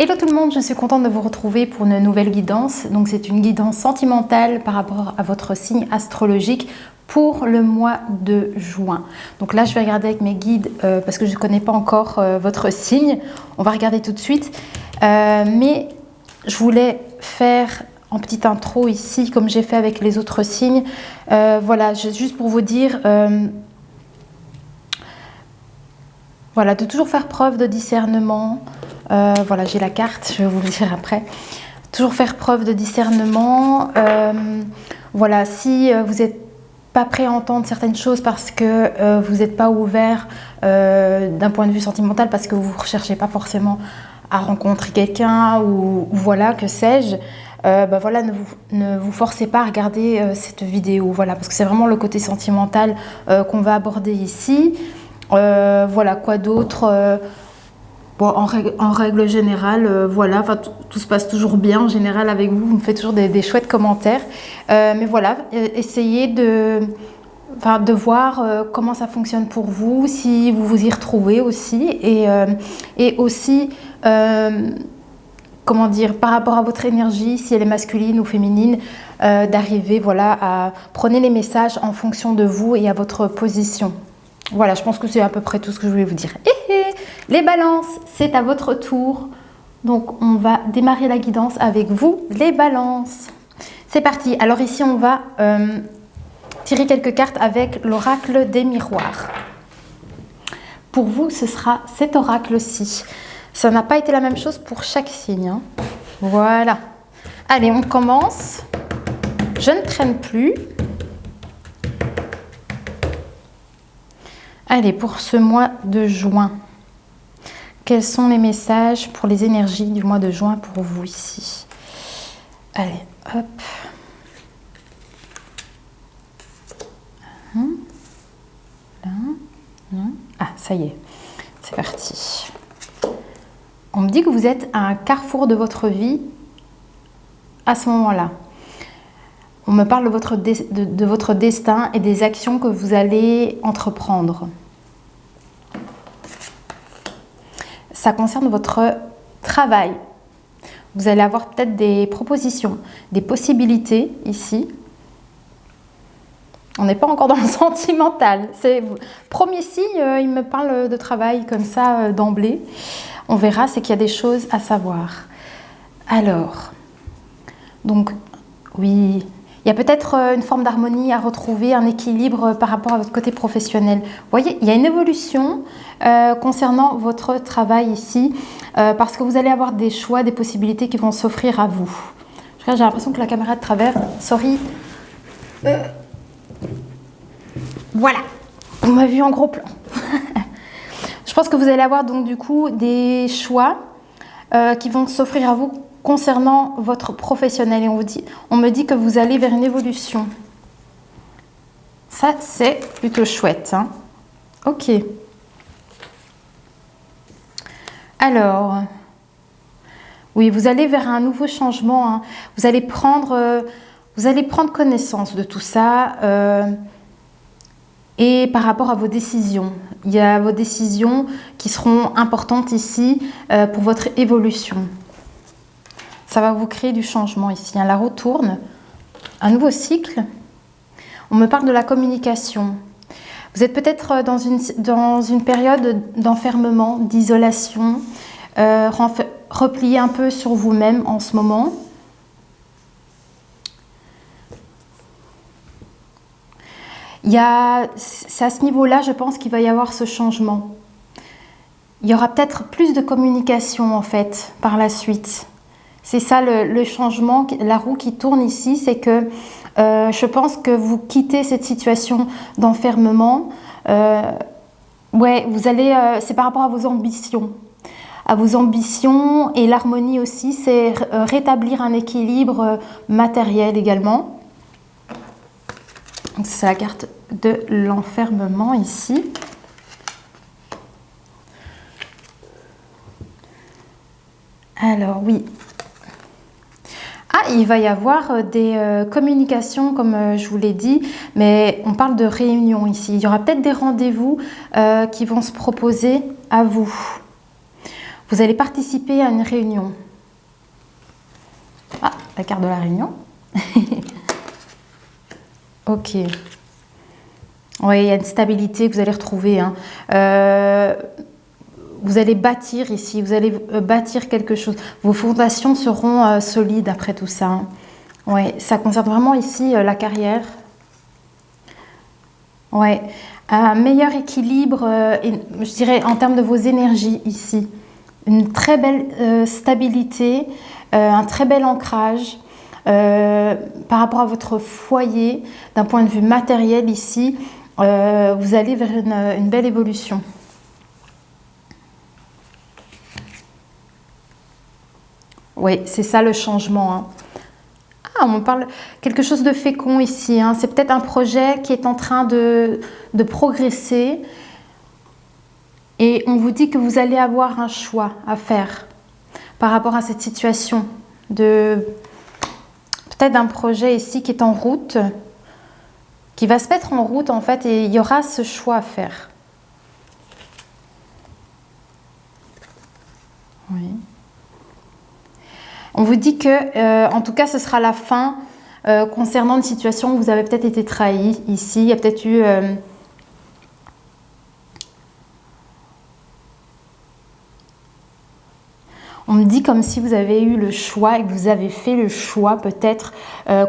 Hello tout le monde, je suis contente de vous retrouver pour une nouvelle guidance. Donc c'est une guidance sentimentale par rapport à votre signe astrologique pour le mois de juin. Donc là je vais regarder avec mes guides parce que je ne connais pas encore votre signe. On va regarder tout de suite. Mais je voulais faire en petite intro ici comme j'ai fait avec les autres signes. Voilà, juste pour vous dire... voilà, de toujours faire preuve de discernement. Voilà, j'ai la carte, je vais vous le dire après. Toujours faire preuve de discernement. Voilà, si vous n'êtes pas prêt à entendre certaines choses parce que vous n'êtes pas ouvert d'un point de vue sentimental, parce que vous ne recherchez pas forcément à rencontrer quelqu'un ou voilà, que sais-je, voilà, ne vous forcez pas à regarder cette vidéo. Voilà, parce que c'est vraiment le côté sentimental qu'on va aborder ici. Voilà, quoi d'autre bon, en règle générale, voilà, tout se passe toujours bien en général avec vous. Vous me faites toujours des chouettes commentaires. Mais voilà, essayez de voir comment ça fonctionne pour vous, si vous vous y retrouvez aussi. Et aussi, comment dire, par rapport à votre énergie, si elle est masculine ou féminine, d'arriver, voilà, à prendre les messages en fonction de vous et à votre position. Voilà, je pense que c'est à peu près tout ce que je voulais vous dire. Les balances, c'est à votre tour. Donc, on va démarrer la guidance avec vous, les balances. C'est parti. Alors ici, on va tirer quelques cartes avec l'oracle des miroirs. Pour vous, ce sera cet oracle-ci. Ça n'a pas été la même chose pour chaque signe, hein. Voilà. Allez, on commence. Je ne traîne plus. Allez, pour ce mois de juin, quels sont les messages pour les énergies du mois de juin pour vous ici? Allez, hop. Ah, ça y est, c'est parti. On me dit que vous êtes à un carrefour de votre vie à ce moment-là. On me parle de votre destin et des actions que vous allez entreprendre. Ça concerne votre travail. Vous allez avoir peut-être des propositions, des possibilités ici. On n'est pas encore dans le sentimental. Premier signe, il me parle de travail comme ça d'emblée. On verra, c'est qu'il y a des choses à savoir. Alors, donc, oui... Il y a peut-être une forme d'harmonie à retrouver, un équilibre par rapport à votre côté professionnel. Vous voyez, il y a une évolution concernant votre travail ici, parce que vous allez avoir des choix, des possibilités qui vont s'offrir à vous. J'ai l'impression que la caméra de travers, sorry. Voilà, on m'a vu en gros plan. Je pense que vous allez avoir donc du coup des choix qui vont s'offrir à vous concernant votre professionnel, et on me dit que vous allez vers une évolution. Ça, c'est plutôt chouette, hein. Ok. Alors, oui, vous allez vers un nouveau changement, hein. Vous allez prendre connaissance de tout ça et par rapport à vos décisions. Il y a vos décisions qui seront importantes ici pour votre évolution. Ça va vous créer du changement ici. La roue tourne, un nouveau cycle. On me parle de la communication. Vous êtes peut-être dans une période d'enfermement, d'isolation, replié un peu sur vous-même en ce moment. C'est à ce niveau-là, je pense qu'il va y avoir ce changement. Il y aura peut-être plus de communication en fait par la suite. C'est ça le changement, la roue qui tourne ici, c'est que je pense que vous quittez cette situation d'enfermement. Ouais, c'est par rapport à vos ambitions. À vos ambitions, et l'harmonie aussi, c'est rétablir un équilibre matériel également. Donc c'est la carte de l'enfermement ici. Alors oui. Ah, il va y avoir des communications, comme je vous l'ai dit, mais on parle de réunions ici. Il y aura peut-être des rendez-vous qui vont se proposer à vous. Vous allez participer à une réunion. Ah, la carte de la réunion. Ok. Oui, il y a une stabilité que vous allez retrouver. Hein. Vous allez bâtir ici, vous allez bâtir quelque chose. Vos fondations seront solides après tout ça. Hein. Oui, ça concerne vraiment ici la carrière. Oui, un meilleur équilibre, je dirais, en termes de vos énergies ici. Une très belle stabilité, un très bel ancrage. Par rapport à votre foyer, d'un point de vue matériel ici, vous allez vers une belle évolution. Oui, c'est ça le changement. Hein. Ah, on me parle quelque chose de fécond ici. Hein. C'est peut-être un projet qui est en train de progresser. Et on vous dit que vous allez avoir un choix à faire par rapport à cette situation de peut-être d'un projet ici qui est en route, qui va se mettre en route en fait, et il y aura ce choix à faire. Oui. On vous dit que, en tout cas, ce sera la fin concernant une situation où vous avez peut-être été trahi ici. Il y a peut-être eu... on me dit comme si vous avez eu le choix et que vous avez fait le choix peut-être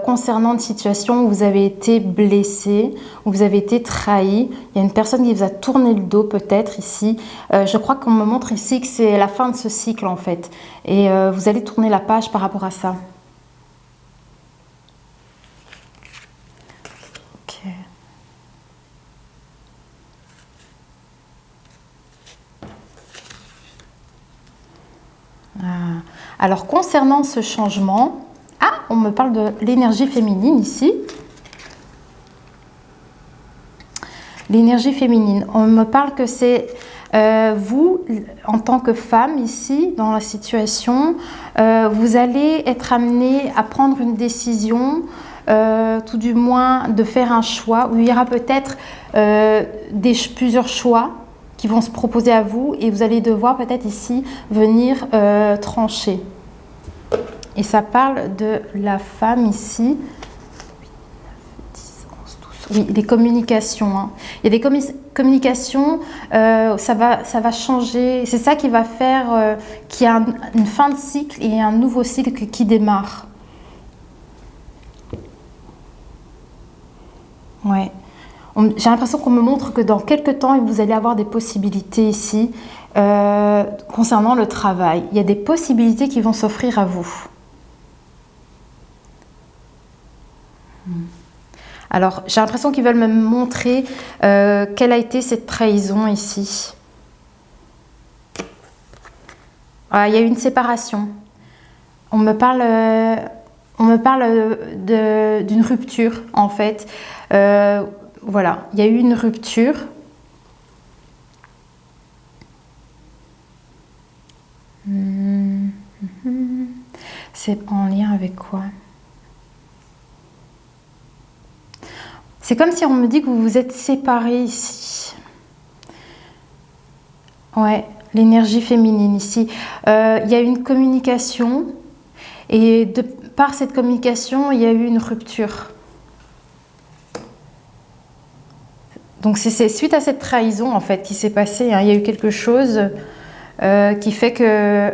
concernant une situation où vous avez été blessé, où vous avez été trahi. Il y a une personne qui vous a tourné le dos peut-être ici. Je crois qu'on me montre ici que c'est la fin de ce cycle en fait. Et vous allez tourner la page par rapport à ça. Ok. Alors concernant ce changement, on me parle de l'énergie féminine ici. L'énergie féminine, on me parle que c'est vous, en tant que femme ici, dans la situation, vous allez être amenée à prendre une décision, tout du moins de faire un choix, où il y aura peut-être plusieurs choix qui vont se proposer à vous et vous allez devoir peut-être ici venir trancher. Et ça parle de la femme ici. Oui, des communications. Hein. Il y a des communications, ça va changer. C'est ça qui va faire qu'il y a une fin de cycle et un nouveau cycle qui démarre. Ouais. J'ai l'impression qu'on me montre que dans quelques temps, vous allez avoir des possibilités ici concernant le travail. Il y a des possibilités qui vont s'offrir à vous. Alors, j'ai l'impression qu'ils veulent me montrer quelle a été cette trahison ici. Ah, il y a eu une séparation. On me parle d'une rupture, en fait. Voilà, il y a eu une rupture. C'est en lien avec quoi ? C'est comme si on me dit que vous vous êtes séparés ici. Ouais, l'énergie féminine ici. Il y a eu une communication et par cette communication, il y a eu une rupture. Donc c'est suite à cette trahison en fait qui s'est passé. Hein. Il y a eu quelque chose qui fait que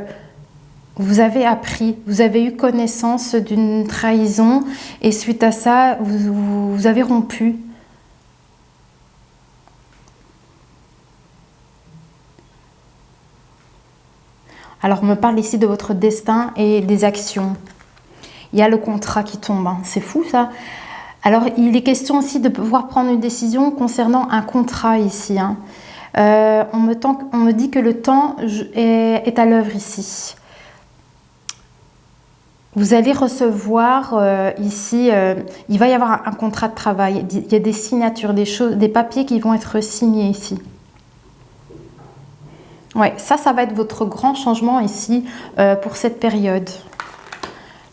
vous avez appris, vous avez eu connaissance d'une trahison et suite à ça, vous avez rompu. Alors on me parle ici de votre destin et des actions. Il y a le contrat qui tombe, hein. C'est fou ça. Alors, il est question aussi de pouvoir prendre une décision concernant un contrat ici. Hein. On me dit que le temps est à l'œuvre ici. Vous allez recevoir ici, il va y avoir un contrat de travail. Il y a des signatures, des papiers qui vont être signés ici. Ouais, ça va être votre grand changement ici pour cette période.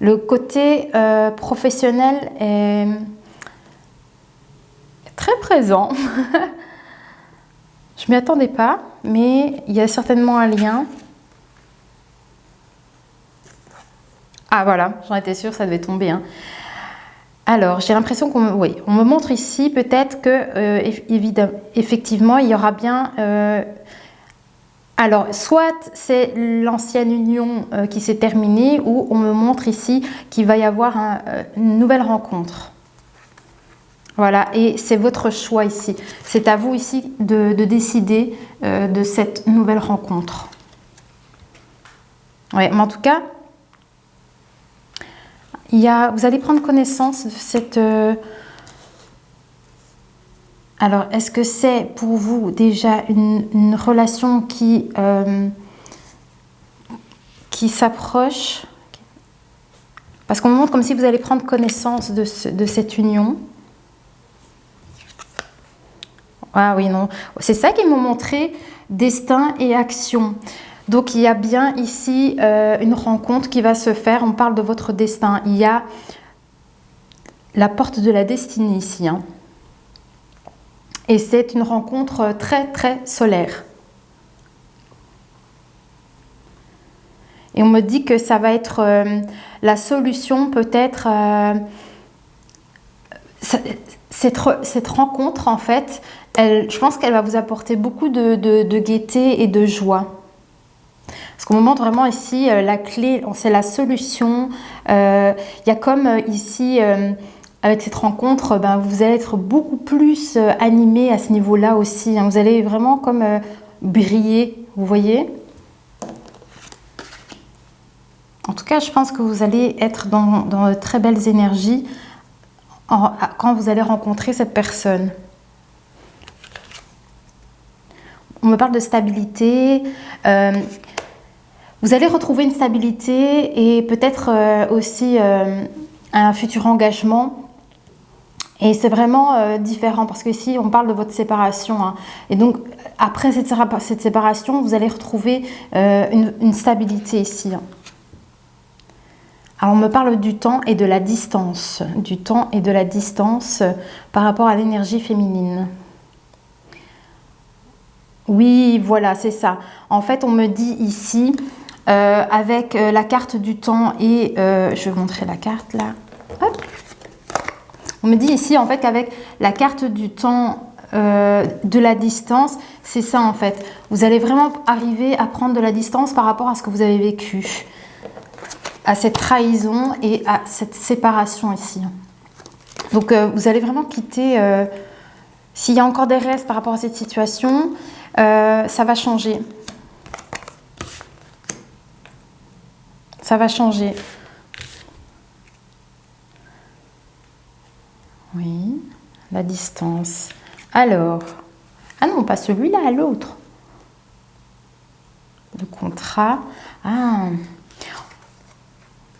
Le côté professionnel est très présent. Je ne m'y attendais pas, mais il y a certainement un lien. Ah voilà, j'en étais sûre, ça devait tomber. Hein. Alors, j'ai l'impression qu'on oui, on me montre ici peut-être que, effectivement, il y aura bien... alors, soit c'est l'ancienne union qui s'est terminée, ou on me montre ici qu'il va y avoir une nouvelle rencontre. Voilà, et c'est votre choix ici. C'est à vous ici de décider de cette nouvelle rencontre. Oui, mais en tout cas, vous allez prendre connaissance de cette... Alors, est-ce que c'est pour vous déjà une relation qui s'approche? Parce qu'on me montre comme si vous allez prendre connaissance de cette union. Ah oui, non. C'est ça qu'ils m'ont montré, destin et action. Donc, il y a bien ici une rencontre qui va se faire. On parle de votre destin. Il y a la porte de la destinée ici. Hein. Et c'est une rencontre très, très solaire. Et on me dit que ça va être la solution peut-être... cette rencontre, en fait, je pense qu'elle va vous apporter beaucoup de gaieté et de joie. Parce qu'on me montre vraiment ici la clé, c'est la solution. Il y a comme ici, avec cette rencontre, vous allez être beaucoup plus animé à ce niveau-là aussi. Hein. Vous allez vraiment comme briller, vous voyez ? En tout cas, je pense que vous allez être dans de très belles énergies quand vous allez rencontrer cette personne. On me parle de stabilité. Vous allez retrouver une stabilité et peut-être aussi un futur engagement. Et c'est vraiment différent parce que ici, on parle de votre séparation. Hein. Et donc, après cette séparation, vous allez retrouver une stabilité ici. Hein. Alors, on me parle du temps et de la distance. Du temps et de la distance par rapport à l'énergie féminine. Oui, voilà, c'est ça. En fait, on me dit ici, avec la carte du temps et... je vais vous montrer la carte, là. Hop. On me dit ici, en fait, qu'avec la carte du temps de la distance, c'est ça, en fait. Vous allez vraiment arriver à prendre de la distance par rapport à ce que vous avez vécu. À cette trahison et à cette séparation ici. Donc, vous allez vraiment quitter... s'il y a encore des restes par rapport à cette situation, ça va changer. Ça va changer. Oui, la distance. Alors, ah non, pas celui-là, l'autre. Le contrat. Ah.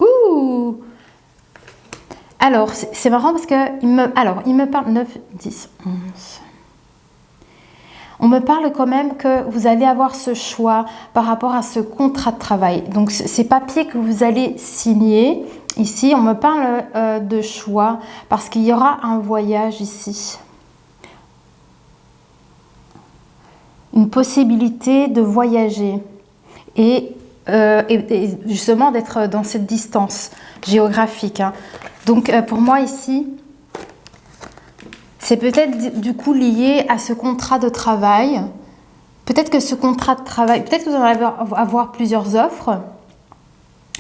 Ouh. Alors, c'est marrant parce que il me parle 9, 10, 11. On me parle quand même que vous allez avoir ce choix par rapport à ce contrat de travail. Donc, ces papiers que vous allez signer, ici, on me parle de choix parce qu'il y aura un voyage ici. Une possibilité de voyager et justement d'être dans cette distance géographique. Hein. Donc, pour moi ici... c'est peut-être du coup lié à ce contrat de travail. Peut-être que ce contrat de travail, peut-être que vous allez avoir plusieurs offres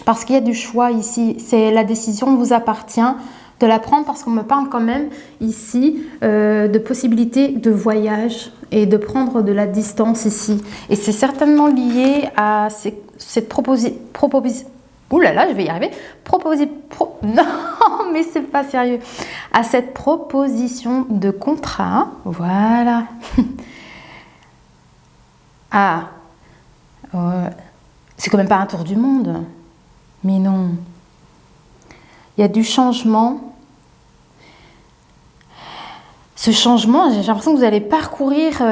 parce qu'il y a du choix ici. C'est la décision vous appartient de la prendre parce qu'on me parle quand même ici de possibilités de voyage et de prendre de la distance ici. Et c'est certainement lié à cette proposition. Ouh là là, je vais y arriver. Non, mais c'est pas sérieux. À cette proposition de contrat, voilà. Ah, c'est quand même pas un tour du monde. Mais non. Il y a du changement. Ce changement, j'ai l'impression que vous allez parcourir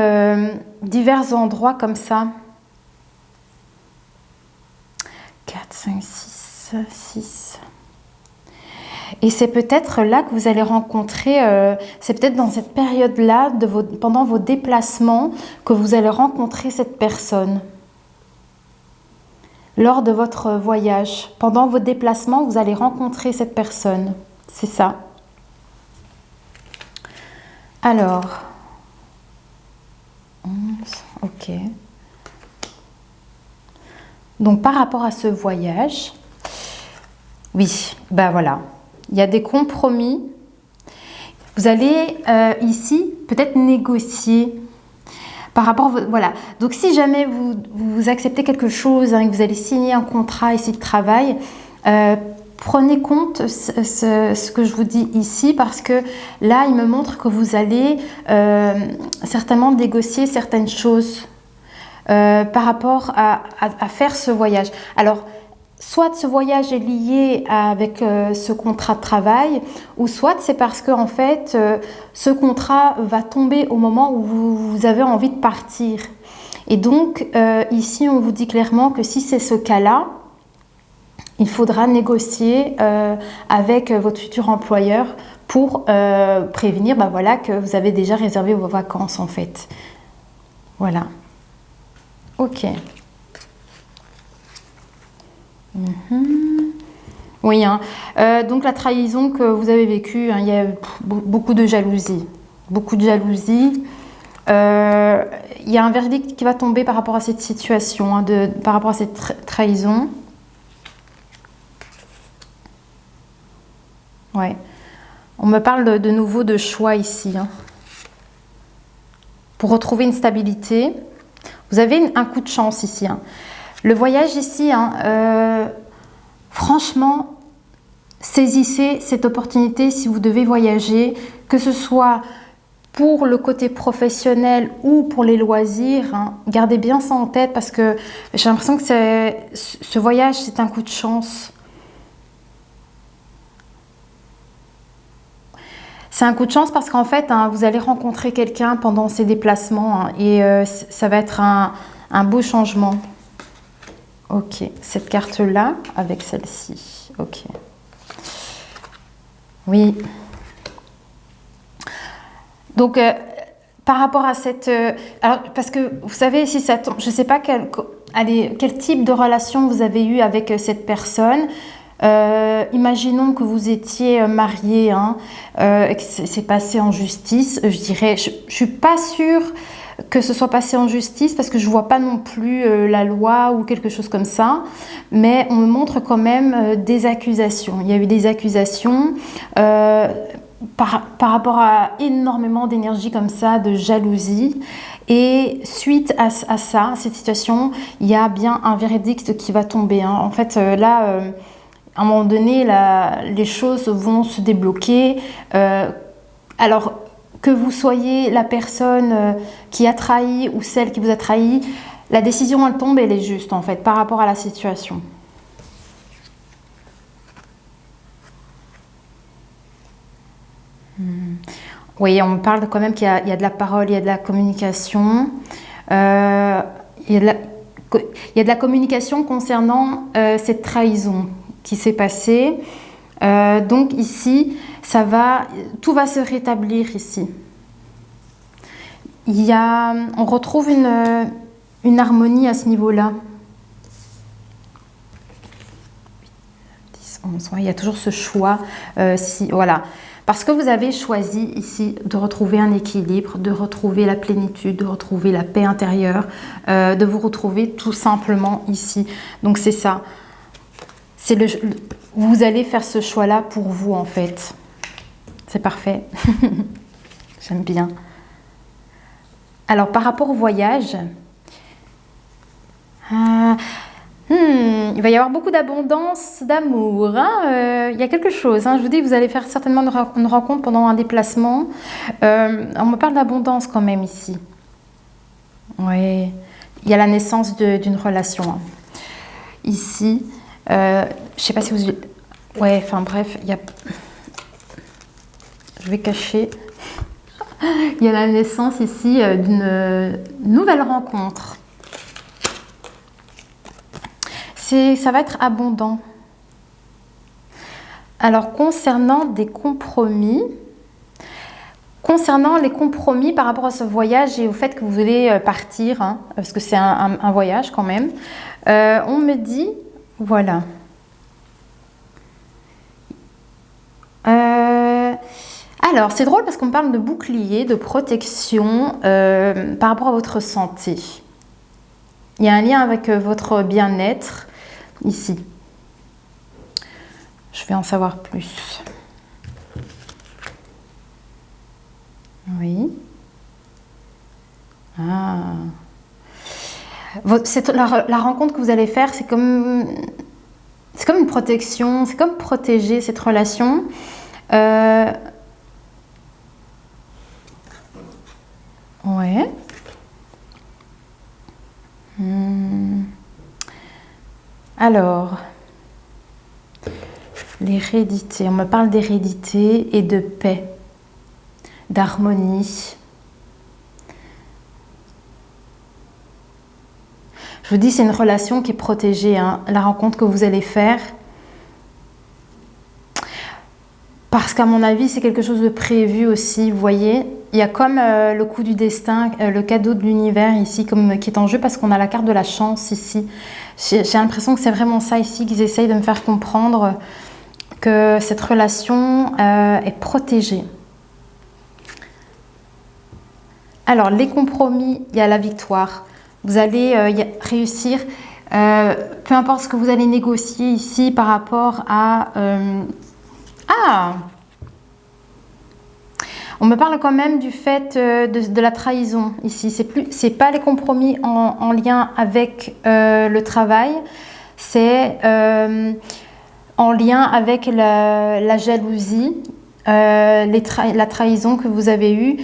divers endroits comme ça. 4, 5, 6, 6. Et c'est peut-être là que vous allez rencontrer, c'est peut-être dans cette période-là, pendant vos déplacements, que vous allez rencontrer cette personne. lors de votre voyage. Pendant vos déplacements, vous allez rencontrer cette personne. C'est ça. Alors, 11, ok. Donc, par rapport à ce voyage, oui, ben voilà, il y a des compromis. Vous allez ici peut-être négocier par rapport, voilà. Donc, si jamais vous acceptez quelque chose, hein, et que vous allez signer un contrat ici de travail, prenez compte ce que je vous dis ici, parce que là, il me montre que vous allez certainement négocier certaines choses par rapport à faire ce voyage. Alors, soit ce voyage est lié avec ce contrat de travail, ou soit c'est parce que en fait, ce contrat va tomber au moment où vous avez envie de partir. Et donc, ici, on vous dit clairement que si c'est ce cas-là, il faudra négocier avec votre futur employeur pour prévenir ben voilà, que vous avez déjà réservé vos vacances en fait. Voilà. Ok. Oui, hein. Donc la trahison que vous avez vécue, hein, il y a beaucoup de jalousie. Beaucoup de jalousie. Il y a un verdict qui va tomber par rapport à cette situation, hein, par rapport à cette trahison. Ouais. On me parle de nouveau de choix ici. Hein. Pour retrouver une stabilité. Vous avez un coup de chance ici. Hein. Le voyage ici, hein, franchement, saisissez cette opportunité si vous devez voyager, que ce soit pour le côté professionnel ou pour les loisirs. Hein. Gardez bien ça en tête parce que j'ai l'impression que ce voyage, c'est un coup de chance. C'est un coup de chance parce qu'en fait, hein, vous allez rencontrer quelqu'un pendant ces déplacements, hein, et ça va être un beau changement. Ok, cette carte-là avec celle-ci. Ok. Oui. Donc, par rapport à cette... alors, parce que, vous savez, si ça tombe... Je ne sais pas quel type de relation vous avez eu avec cette personne. Imaginons que vous étiez marié, hein, et que c'est passé en justice. Je dirais, je ne suis pas sûre que ce soit passé en justice parce que je ne vois pas non plus la loi ou quelque chose comme ça. Mais on me montre quand même des accusations. Il y a eu des accusations par rapport à énormément d'énergie comme ça, de jalousie. Et suite à ça, cette situation, il y a bien un verdict qui va tomber. Hein. En fait, là... à un moment donné, les choses vont se débloquer. Alors, que vous soyez la personne qui a trahi ou celle qui vous a trahi, la décision, elle tombe, elle est juste, en fait, par rapport à la situation. Oui, on me parle quand même qu'il y a de la parole, il y a de la communication. Il y a de la communication concernant cette trahison qui s'est passé. Donc ici, tout va se rétablir ici. On retrouve une harmonie à ce niveau-là. 10, 11, il y a toujours ce choix. Voilà. Parce que vous avez choisi ici de retrouver un équilibre, de retrouver la plénitude, de retrouver la paix intérieure, de vous retrouver tout simplement ici. Donc c'est ça. Vous allez faire ce choix-là pour vous, en fait. C'est parfait. J'aime bien. Alors, par rapport au voyage, il va y avoir beaucoup d'abondance, d'amour. Hein, il y a quelque chose. Hein, je vous dis, vous allez faire certainement une rencontre pendant un déplacement. On me parle d'abondance quand même ici. Oui. Il y a la naissance d'une relation. Hein. Ici... je ne sais pas si vous... Ouais, enfin bref, je vais cacher. Il y a la naissance ici d'une nouvelle rencontre. Ça va être abondant. Alors, concernant des compromis, Concernant les compromis par rapport à ce voyage et au fait que vous voulez partir, hein, parce que c'est un voyage quand même, on me dit, voilà. Alors, c'est drôle parce qu'on parle de bouclier, de protection par rapport à votre santé. Il y a un lien avec votre bien-être ici. Je vais en savoir plus. Oui. Ah. La rencontre que vous allez faire, c'est comme une protection, c'est comme protéger cette relation. Ouais. Alors, l'hérédité. On me parle d'hérédité et de paix, d'harmonie. Je vous dis, c'est une relation qui est protégée, hein, la rencontre que vous allez faire. Parce qu'à mon avis, c'est quelque chose de prévu aussi, vous voyez. Il y a comme le coup du destin, le cadeau de l'univers ici, qui est en jeu parce qu'on a la carte de la chance ici. J'ai l'impression que c'est vraiment ça ici, qu'ils essayent de me faire comprendre que cette relation est protégée. Alors, les compromis, il y a la victoire. Vous allez réussir, peu importe ce que vous allez négocier ici par rapport à... On me parle quand même du fait de la trahison ici. C'est pas les compromis en lien avec le travail, c'est en lien avec la jalousie, la trahison que vous avez eue.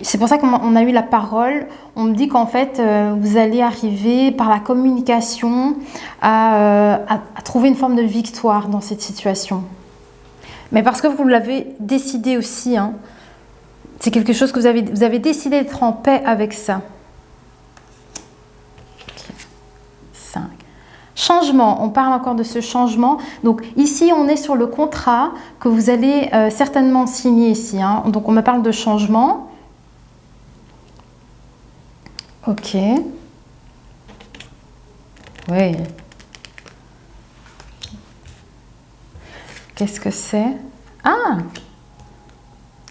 C'est pour ça qu'on a eu la parole. On me dit qu'en fait, vous allez arriver par la communication à trouver une forme de victoire dans cette situation. Mais parce que vous l'avez décidé aussi, hein, c'est quelque chose que vous avez décidé d'être en paix avec ça. 5. Changement, on parle encore de ce changement. Donc ici, on est sur le contrat que vous allez certainement signer ici, hein. Donc on me parle de changement. Ok. Oui. Qu'est-ce que c'est? Ah!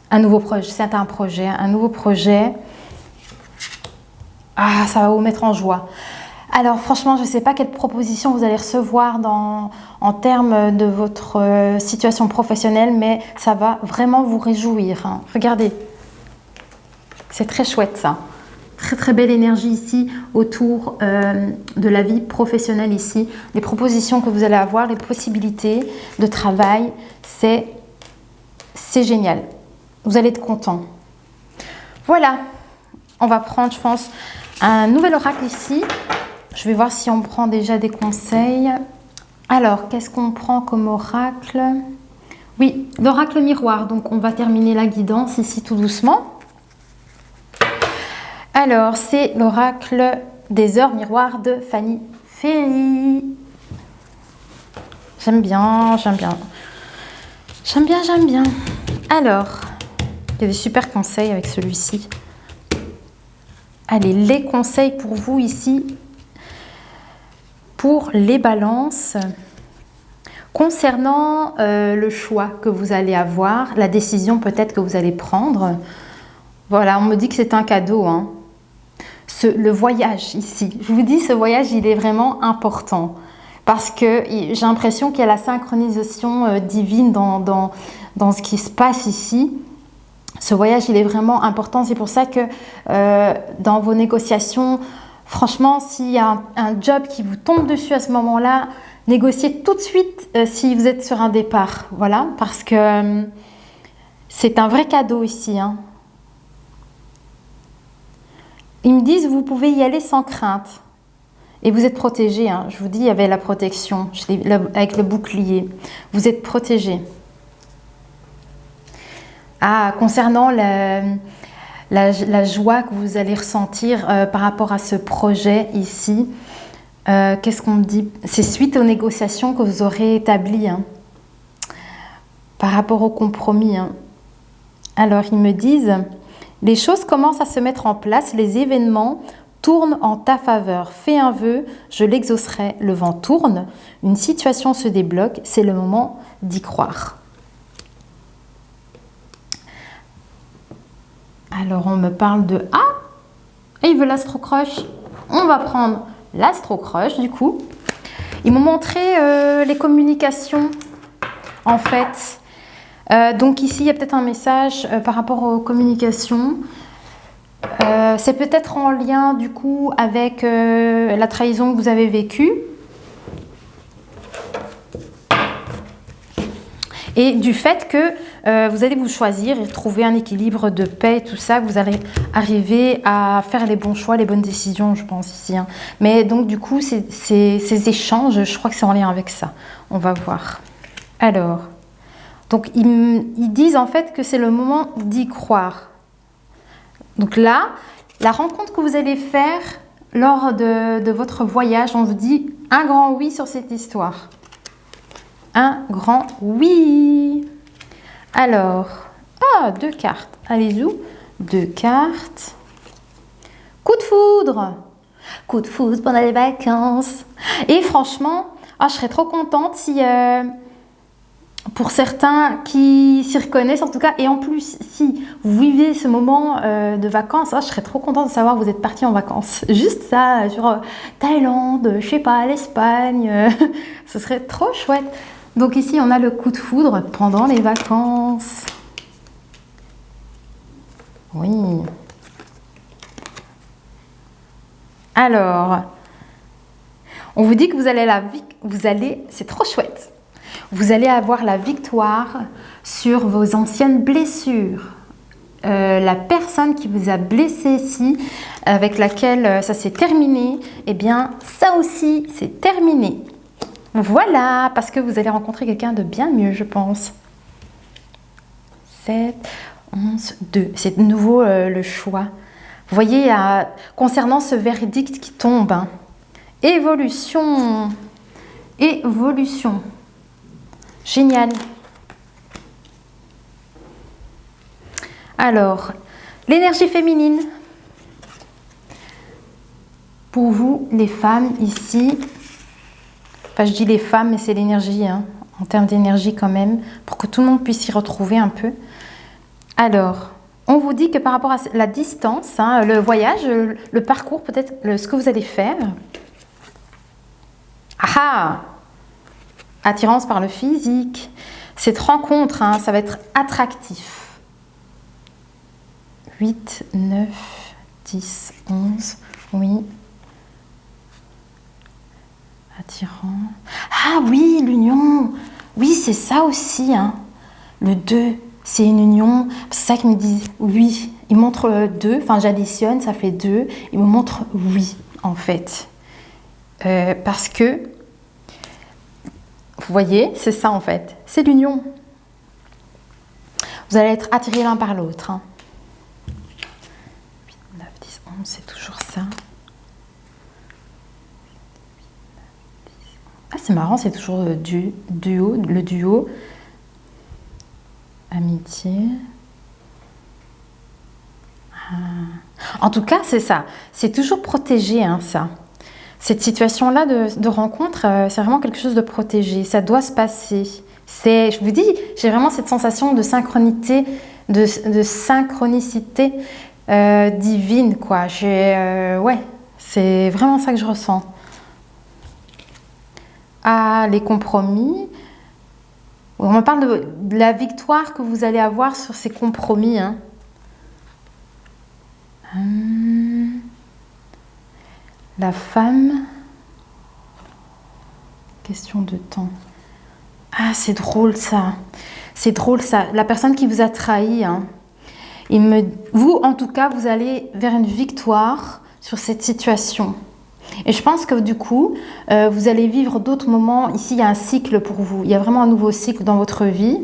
Un nouveau projet, c'est un nouveau projet. Ah, ça va vous mettre en joie. Alors franchement, je ne sais pas quelle proposition vous allez recevoir en termes de votre situation professionnelle, mais ça va vraiment vous réjouir, hein. Regardez, c'est très chouette ça. Très très belle énergie ici autour de la vie professionnelle ici. Les propositions que vous allez avoir, les possibilités de travail, c'est génial. Vous allez être content. Voilà, on va prendre, je pense, un nouvel oracle ici. Je vais voir si on prend déjà des conseils. Alors, qu'est-ce qu'on prend comme oracle? Oui, l'oracle miroir. Donc, on va terminer la guidance ici tout doucement. Alors, c'est l'oracle des heures miroirs de Fanny Ferry. J'aime bien, j'aime bien. J'aime bien, j'aime bien. Alors, il y a des super conseils avec celui-ci. Allez, les conseils pour vous ici, pour les balances, concernant le choix que vous allez avoir, la décision peut-être que vous allez prendre. Voilà, on me dit que c'est un cadeau, hein. Le voyage ici, je vous dis, ce voyage, il est vraiment important. Parce que j'ai l'impression qu'il y a la synchronisation divine dans ce qui se passe ici. Ce voyage, il est vraiment important. C'est pour ça que dans vos négociations, franchement, s'il y a un job qui vous tombe dessus à ce moment-là, négociez tout de suite si vous êtes sur un départ. Voilà, parce que c'est un vrai cadeau ici, hein. Ils me disent, vous pouvez y aller sans crainte. Et vous êtes protégé, hein. Je vous dis, il y avait la protection avec le bouclier. Vous êtes protégé. Ah, concernant la joie que vous allez ressentir par rapport à ce projet ici, qu'est-ce qu'on me dit? C'est suite aux négociations que vous aurez établies, hein, par rapport au compromis, hein. Alors, ils me disent, les choses commencent à se mettre en place, les événements tournent en ta faveur. Fais un vœu, je l'exaucerai, le vent tourne, une situation se débloque, c'est le moment d'y croire. Alors, on me parle de « Ah, il veut l'astro-crush ». On va prendre l'astro-crush, du coup. Ils m'ont montré les communications, en fait. Donc ici, il y a peut-être un message par rapport aux communications. C'est peut-être en lien, du coup, avec la trahison que vous avez vécue. Et du fait que vous allez vous choisir et trouver un équilibre de paix, tout ça, que vous allez arriver à faire les bons choix, les bonnes décisions, je pense ici. Hein. Mais donc du coup, ces échanges, je crois que c'est en lien avec ça. On va voir. Alors, donc ils disent en fait que c'est le moment d'y croire. Donc là, la rencontre que vous allez faire lors de votre voyage, on vous dit un grand oui sur cette histoire. Un grand oui. Alors, 2 cartes. Allez-y. 2 cartes. Coup de foudre. Coup de foudre pendant les vacances. Et franchement, je serais trop contente si, pour certains qui s'y reconnaissent en tout cas, et en plus, si vous vivez ce moment de vacances, je serais trop contente de savoir que vous êtes partis en vacances. Juste ça, sur Thaïlande, je sais pas, l'Espagne. Ce serait trop chouette. Donc ici, on a le coup de foudre pendant les vacances. Oui. Alors, on vous dit que c'est trop chouette. Vous allez avoir la victoire sur vos anciennes blessures. La personne qui vous a blessé ici, avec laquelle ça s'est terminé, eh bien, ça aussi, c'est terminé. Voilà, parce que vous allez rencontrer quelqu'un de bien mieux, je pense. 7, 11, 2. C'est de nouveau le choix. Vous voyez, concernant ce verdict qui tombe, hein. Évolution. Évolution. Génial. Alors, l'énergie féminine. Pour vous, les femmes, ici... Enfin, je dis les femmes, mais c'est l'énergie, hein, en termes d'énergie quand même, pour que tout le monde puisse s'y retrouver un peu. Alors, on vous dit que par rapport à la distance, hein, le voyage, le parcours, peut-être ce que vous allez faire. Attirance par le physique. Cette rencontre, hein, ça va être attractif. 8, 9, 10, 11, oui. Attirant. Oui, l'union. Oui, c'est ça aussi. Hein. Le 2, c'est une union. C'est ça qu'ils me disent oui. Ils montrent 2. Enfin, j'additionne, ça fait 2. Ils me montrent oui, en fait. Parce que, vous voyez, c'est ça, en fait. C'est l'union. Vous allez être attirés l'un par l'autre. Hein. 8, 9, 10, 11, c'est toujours ça. C'est marrant, c'est toujours le duo. Amitié. En tout cas, c'est ça. C'est toujours protégé, hein, ça. Cette situation-là de rencontre, c'est vraiment quelque chose de protégé. Ça doit se passer. Je vous dis, j'ai vraiment cette sensation de synchronicité, de synchronicité divine, quoi. Ouais, c'est vraiment ça que je ressens. Les compromis. On me parle de la victoire que vous allez avoir sur ces compromis. Hein. La femme. Question de temps. C'est drôle ça. C'est drôle ça. La personne qui vous a trahi. Hein. Vous, en tout cas, vous allez vers une victoire sur cette situation. Et je pense que du coup, vous allez vivre d'autres moments. Ici, il y a un cycle pour vous. Il y a vraiment un nouveau cycle dans votre vie.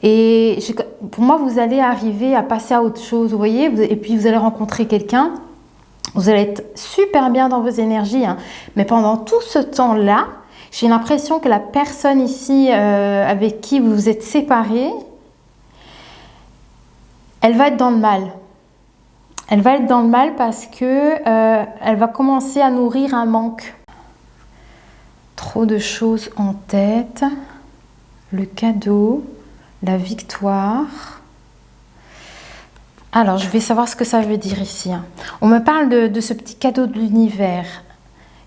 Et pour moi, vous allez arriver à passer à autre chose, vous voyez. Et puis, vous allez rencontrer quelqu'un. Vous allez être super bien dans vos énergies. Hein. Mais pendant tout ce temps-là, j'ai l'impression que la personne ici avec qui vous vous êtes séparés, Elle va être dans le mal. Elle va être dans le mal parce que elle va commencer à nourrir un manque. Trop de choses en tête. Le cadeau, la victoire. Alors, je vais savoir ce que ça veut dire ici. On me parle de ce petit cadeau de l'univers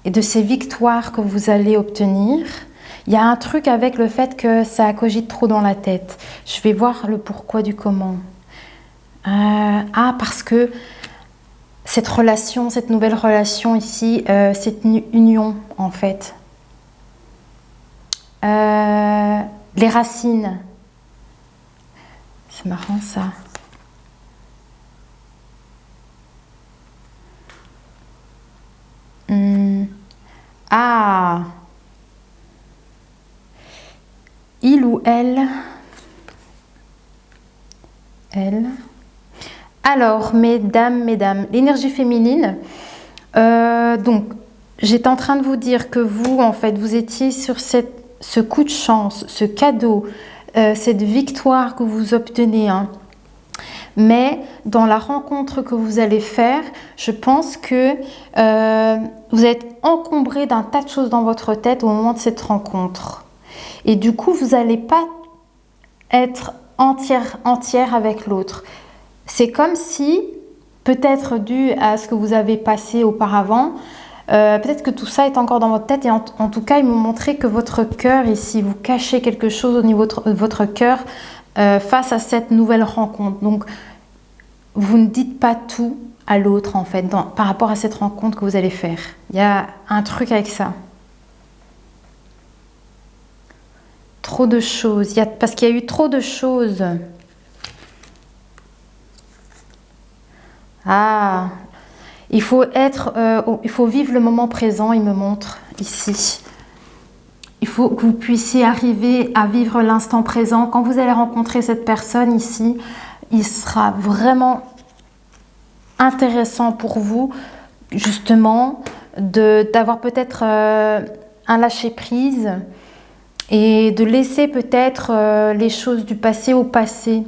et de ces victoires que vous allez obtenir. Il y a un truc avec le fait que ça cogite trop dans la tête. Je vais voir le pourquoi du comment. Parce que cette relation, cette nouvelle relation ici, cette union en fait. Les racines. C'est marrant ça. Il ou elle. Elle. Alors, mesdames, l'énergie féminine. Donc, j'étais en train de vous dire que vous, en fait, vous étiez sur ce coup de chance, ce cadeau, cette victoire que vous obtenez. Mais dans la rencontre que vous allez faire, je pense que vous êtes encombré d'un tas de choses dans votre tête au moment de cette rencontre. Et du coup, vous n'allez pas être entière avec l'autre. C'est comme si, peut-être dû à ce que vous avez passé auparavant, peut-être que tout ça est encore dans votre tête. Et en tout cas, il me montrait que votre cœur ici, vous cachez quelque chose au niveau de votre cœur face à cette nouvelle rencontre. Donc, vous ne dites pas tout à l'autre, en fait, par rapport à cette rencontre que vous allez faire. Il y a un truc avec ça. Trop de choses. Parce qu'il y a eu trop de choses. Il faut vivre le moment présent, il me montre ici. Il faut que vous puissiez arriver à vivre l'instant présent. Quand vous allez rencontrer cette personne ici, il sera vraiment intéressant pour vous, justement, d'avoir peut-être un lâcher-prise et de laisser peut-être les choses du passé au passé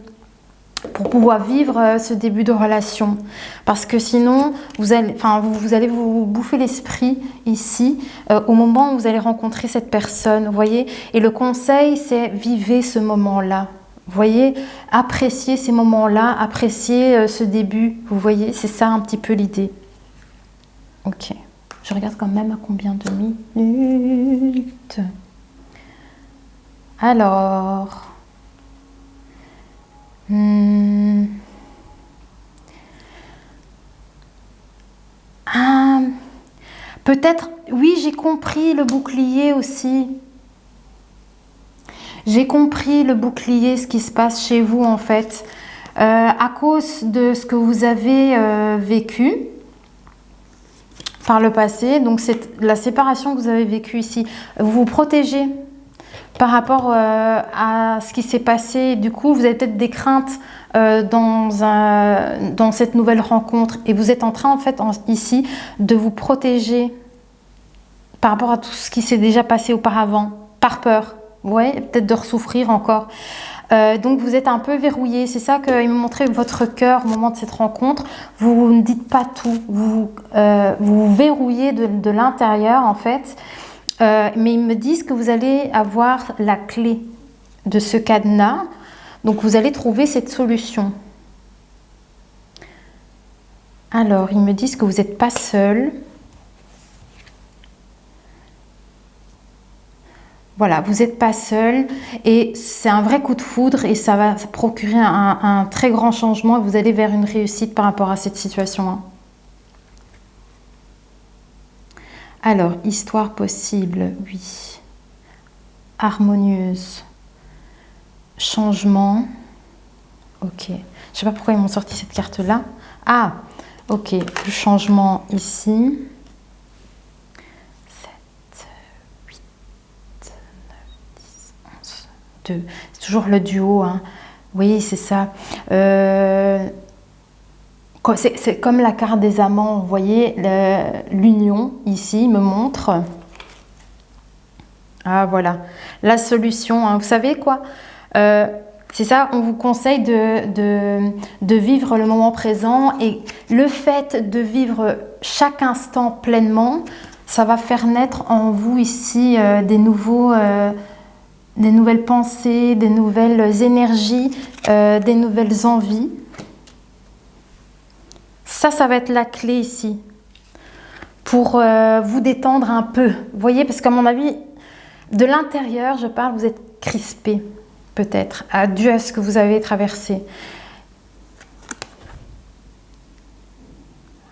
pour pouvoir vivre ce début de relation. Parce que sinon, vous allez vous bouffer l'esprit ici au moment où vous allez rencontrer cette personne, vous voyez. Et le conseil, c'est vivez ce moment-là. Vous voyez, appréciez ces moments-là, appréciez ce début. Vous voyez, c'est ça un petit peu l'idée. Ok, je regarde quand même à combien de minutes. Alors... peut-être, oui, j'ai compris le bouclier aussi. J'ai compris le bouclier, ce qui se passe chez vous en fait. À cause de ce que vous avez vécu par le passé, donc c'est la séparation que vous avez vécue ici. Vous vous protégez par rapport à ce qui s'est passé. Du coup, vous avez peut-être des craintes dans cette nouvelle rencontre. Et vous êtes en train, en fait, ici, de vous protéger par rapport à tout ce qui s'est déjà passé auparavant, par peur. Vous voyez, peut-être de ressouffrir encore. Donc, vous êtes un peu verrouillé. C'est ça qu'il me montrait votre cœur au moment de cette rencontre. Vous ne dites pas tout. Vous vous verrouillez de l'intérieur, en fait. Mais ils me disent que vous allez avoir la clé de ce cadenas. Donc, vous allez trouver cette solution. Alors, ils me disent que vous n'êtes pas seul. Voilà, vous n'êtes pas seul. Et c'est un vrai coup de foudre et ça va procurer un très grand changement. Vous allez vers une réussite par rapport à cette situation. Alors, histoire possible, oui. Harmonieuse. Changement. Ok. Je ne sais pas pourquoi ils m'ont sorti cette carte-là. Ah, ok. Le changement ici. 7, 8, 9, 10, 11, 2. C'est toujours le duo. Hein. Oui, c'est ça. C'est comme la carte des amants, vous voyez, l'union ici me montre. Ah voilà, la solution, hein. Vous savez quoi, C'est ça, on vous conseille de vivre le moment présent, et le fait de vivre chaque instant pleinement, ça va faire naître en vous ici des nouvelles pensées, des nouvelles énergies, des nouvelles envies. Ça va être la clé ici pour vous détendre un peu. Vous voyez, parce qu'à mon avis, de l'intérieur, je parle, vous êtes crispé, peut-être, dû à ce que vous avez traversé.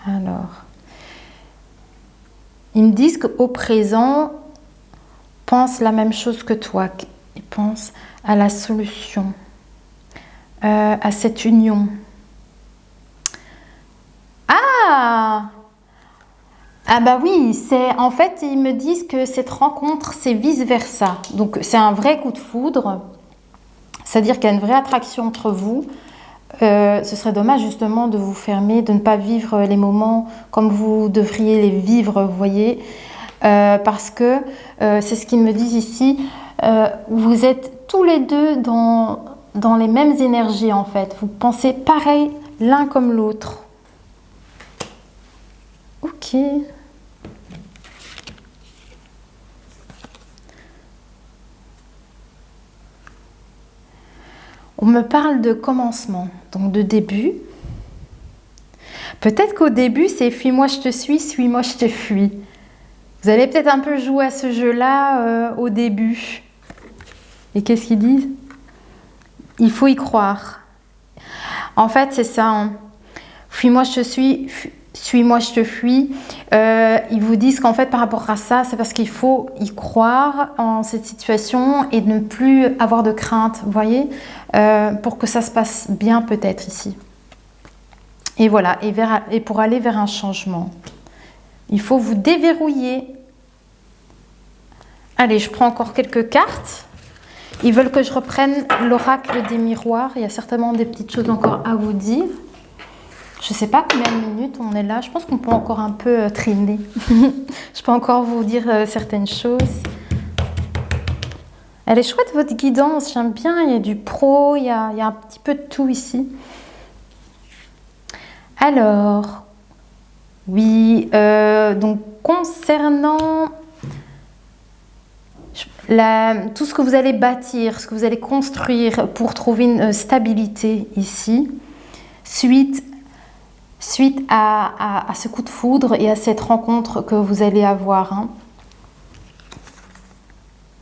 Alors, ils me disent qu'au présent, pense la même chose que toi. Ils pensent à la solution, à cette union. Ah bah oui, en fait, ils me disent que cette rencontre, c'est vice-versa. Donc, c'est un vrai coup de foudre. C'est-à-dire qu'il y a une vraie attraction entre vous. Ce serait dommage justement de vous fermer, de ne pas vivre les moments comme vous devriez les vivre, vous voyez. Parce que, c'est ce qu'ils me disent ici, vous êtes tous les deux dans les mêmes énergies en fait. Vous pensez pareil l'un comme l'autre. Ok. On me parle de commencement, donc de début. Peut-être qu'au début, c'est fuis-moi, je te suis-moi, je te fuis. Vous allez peut-être un peu jouer à ce jeu-là au début. Et qu'est-ce qu'ils disent? Il faut y croire. En fait, c'est ça. Hein. Fuis-moi, je te suis-moi, je te fuis. Ils vous disent qu'en fait, par rapport à ça, c'est parce qu'il faut y croire en cette situation et ne plus avoir de crainte, vous voyez, pour que ça se passe bien peut-être ici. Et voilà, et pour aller vers un changement, il faut vous déverrouiller. Allez, je prends encore quelques cartes. Ils veulent que je reprenne l'oracle des miroirs. Il y a certainement des petites choses encore à vous dire. Je ne sais pas combien de minutes on est là. Je pense qu'on peut encore un peu triner. Je peux encore vous dire certaines choses. Elle est chouette votre guidance, j'aime bien. Il y a du pro, il y a un petit peu de tout ici. Alors, oui, donc concernant tout ce que vous allez bâtir, ce que vous allez construire pour trouver une stabilité ici, suite à ce coup de foudre et à cette rencontre que vous allez avoir. Hein.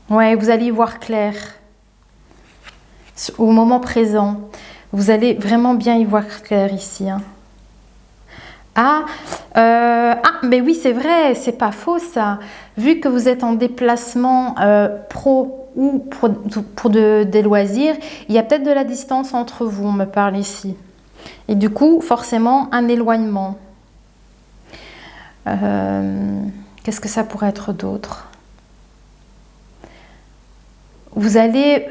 Ouais, vous allez y voir clair au moment présent. Vous allez vraiment bien y voir clair ici. Hein. Mais oui, c'est vrai, c'est pas faux ça. Vu que vous êtes en déplacement pro ou pour des loisirs, il y a peut-être de la distance entre vous, on me parle ici. Et du coup, forcément, un éloignement. Qu'est-ce que ça pourrait être d'autre? Vous allez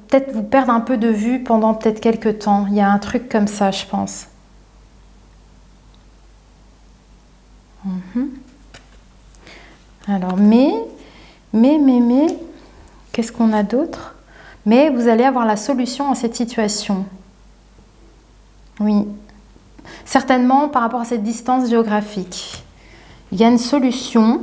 peut-être vous perdre un peu de vue pendant peut-être quelques temps. Il y a un truc comme ça, je pense. Alors, mais, qu'est-ce qu'on a d'autre? Mais vous allez avoir la solution à cette situation. Oui. Certainement par rapport à cette distance géographique. Il y a une solution.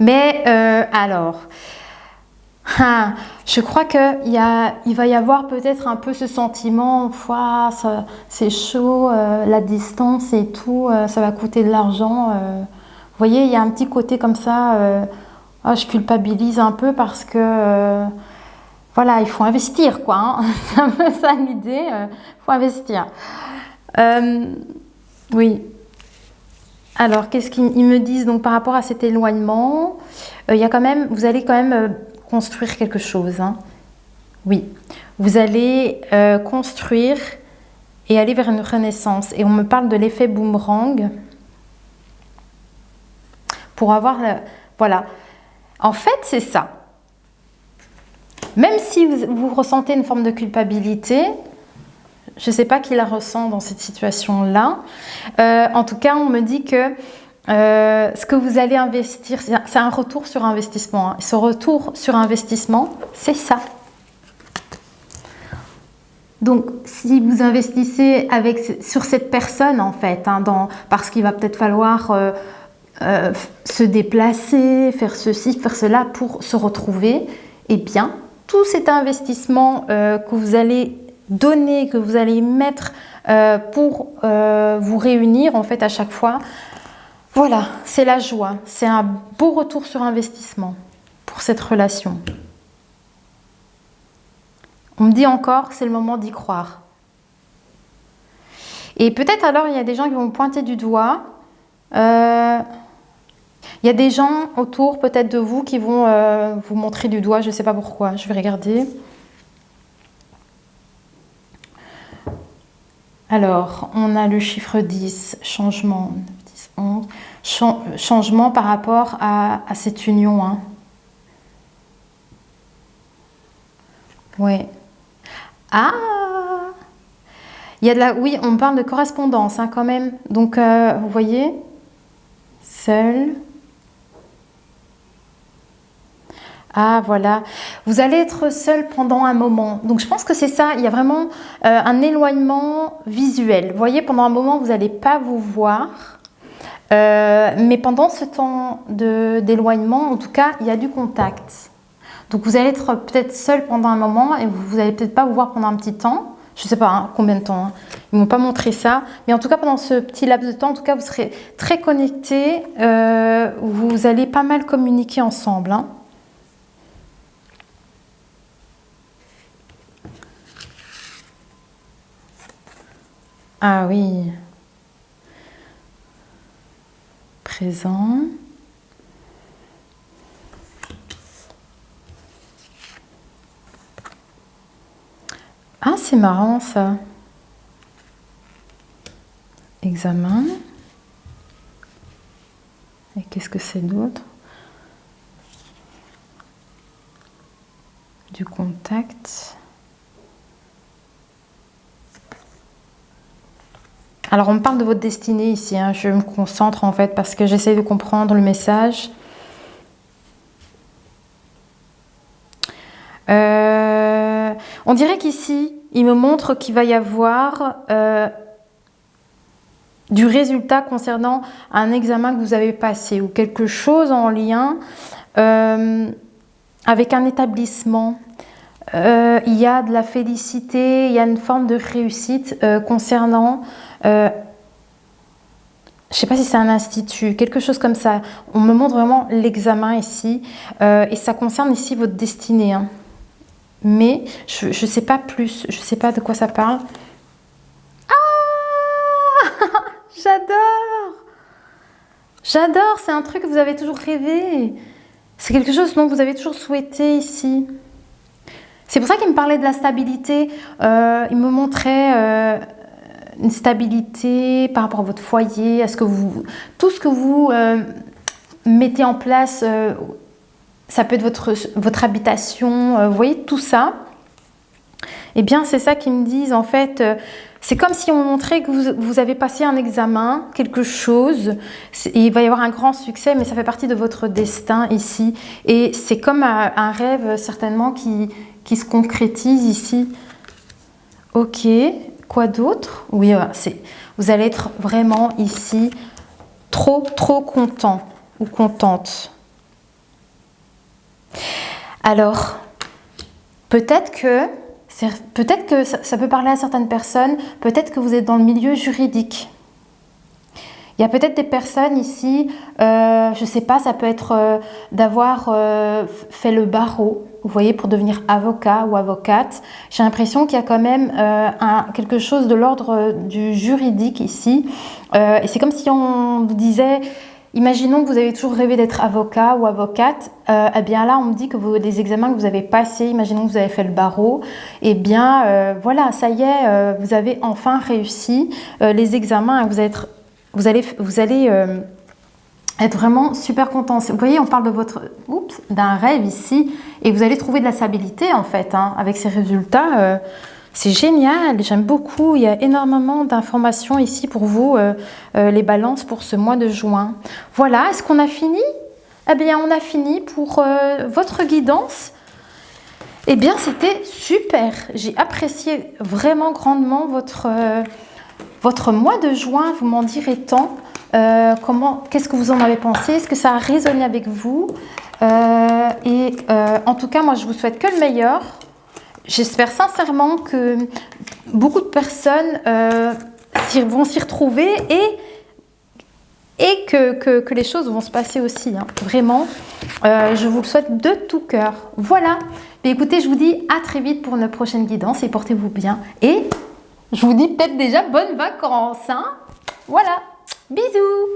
Mais alors, je crois qu'il va y avoir peut-être un peu ce sentiment, c'est chaud, la distance et tout, ça va coûter de l'argent. Vous voyez, il y a un petit côté comme ça, je culpabilise un peu parce que, voilà, il faut investir, quoi. Hein. C'est un peu ça l'idée, il faut investir. Oui. Alors, qu'est-ce qu'ils me disent donc par rapport à cet éloignement? Il y a quand même, vous allez quand même construire quelque chose. Hein. Oui, vous allez construire et aller vers une renaissance. Et on me parle de l'effet boomerang pour avoir voilà. En fait, c'est ça. Même si vous ressentez une forme de culpabilité, je ne sais pas qui la ressent dans cette situation-là. En tout cas, on me dit que ce que vous allez investir, c'est un retour sur investissement. Hein. Ce retour sur investissement, c'est ça. Donc, si vous investissez sur cette personne, en fait, hein, parce qu'il va peut-être falloir se déplacer, faire ceci, faire cela pour se retrouver, eh bien, tout cet investissement que vous allez donner, que vous allez mettre pour vous réunir, en fait, à chaque fois, voilà, c'est la joie. C'est un beau retour sur investissement pour cette relation. On me dit encore, c'est le moment d'y croire. Et peut-être alors, il y a des gens qui vont me pointer du doigt. Il y a des gens autour peut-être de vous qui vont vous montrer du doigt, je ne sais pas pourquoi. Je vais regarder. Alors, on a le chiffre 10, changement, 10, 11, changement par rapport à cette union. Hein. Ouais. Ah, il y a de la... Oui, on parle de correspondance hein, quand même. Donc, vous voyez, seul. Ah, voilà. Vous allez être seul pendant un moment. Donc, je pense que c'est ça. Il y a vraiment un éloignement visuel. Vous voyez, pendant un moment, vous n'allez pas vous voir. Mais pendant ce temps d'éloignement, en tout cas, il y a du contact. Donc, vous allez être peut-être seul pendant un moment et vous n'allez peut-être pas vous voir pendant un petit temps. Je ne sais pas hein, combien de temps. Hein. Ils ne m'ont pas montré ça. Mais en tout cas, pendant ce petit laps de temps, en tout cas, vous serez très connectés. Vous allez pas mal communiquer ensemble. Hein. Ah oui. Présent. Ah, c'est marrant ça. Examen. Et qu'est-ce que c'est d'autre? Du contact. Alors, on me parle de votre destinée ici. Hein. Je me concentre en fait parce que j'essaie de comprendre le message. On dirait qu'ici, il me montre qu'il va y avoir du résultat concernant un examen que vous avez passé ou quelque chose en lien avec un établissement. Il y a de la félicité, il y a une forme de réussite concernant, je ne sais pas si c'est un institut, quelque chose comme ça. On me montre vraiment l'examen ici et ça concerne ici votre destinée. Hein. Mais je ne sais pas plus, je ne sais pas de quoi ça parle. Ah j'adore! J'adore, c'est un truc que vous avez toujours rêvé. C'est quelque chose dont vous avez toujours souhaité ici. C'est pour ça qu'il me parlait de la stabilité. Il me montrait une stabilité par rapport à votre foyer, à ce que tout ce que vous mettez en place. Ça peut être votre habitation, vous voyez, tout ça. Eh bien, c'est ça qu'ils me disent, en fait. C'est comme si on montrait que vous avez passé un examen, quelque chose. Et il va y avoir un grand succès, mais ça fait partie de votre destin ici. Et c'est comme un rêve, certainement, qui se concrétise ici. Ok, quoi d'autre? Oui, vous allez être vraiment ici trop content ou contente. Alors, peut-être que ça peut parler à certaines personnes, peut-être que vous êtes dans le milieu juridique. Il y a peut-être des personnes ici, je ne sais pas, ça peut être d'avoir fait le barreau, vous voyez, pour devenir avocat ou avocate. J'ai l'impression qu'il y a quand même quelque chose de l'ordre du juridique ici. Et c'est comme si on vous disait... Imaginons que vous avez toujours rêvé d'être avocat ou avocate, eh bien là on me dit que des examens que vous avez passés, imaginons que vous avez fait le barreau, eh bien voilà, ça y est, vous avez enfin réussi les examens, vous allez être vraiment super content. Vous voyez, on parle de d'un rêve ici, et vous allez trouver de la stabilité en fait, hein, avec ces résultats. C'est génial, j'aime beaucoup. Il y a énormément d'informations ici pour vous, les balances pour ce mois de juin. Voilà, est-ce qu'on a fini? Eh bien, on a fini pour votre guidance. Eh bien, c'était super. J'ai apprécié vraiment grandement votre mois de juin. Vous m'en direz tant. Qu'est-ce que vous en avez pensé? Est-ce que ça a résonné avec vous? En tout cas, moi, je vous souhaite que le meilleur. J'espère sincèrement que beaucoup de personnes vont s'y retrouver et que les choses vont se passer aussi. Hein. Vraiment, je vous le souhaite de tout cœur. Voilà. Mais écoutez, je vous dis à très vite pour une prochaine guidance et portez-vous bien. Et je vous dis peut-être déjà bonnes vacances. Hein. Voilà. Bisous.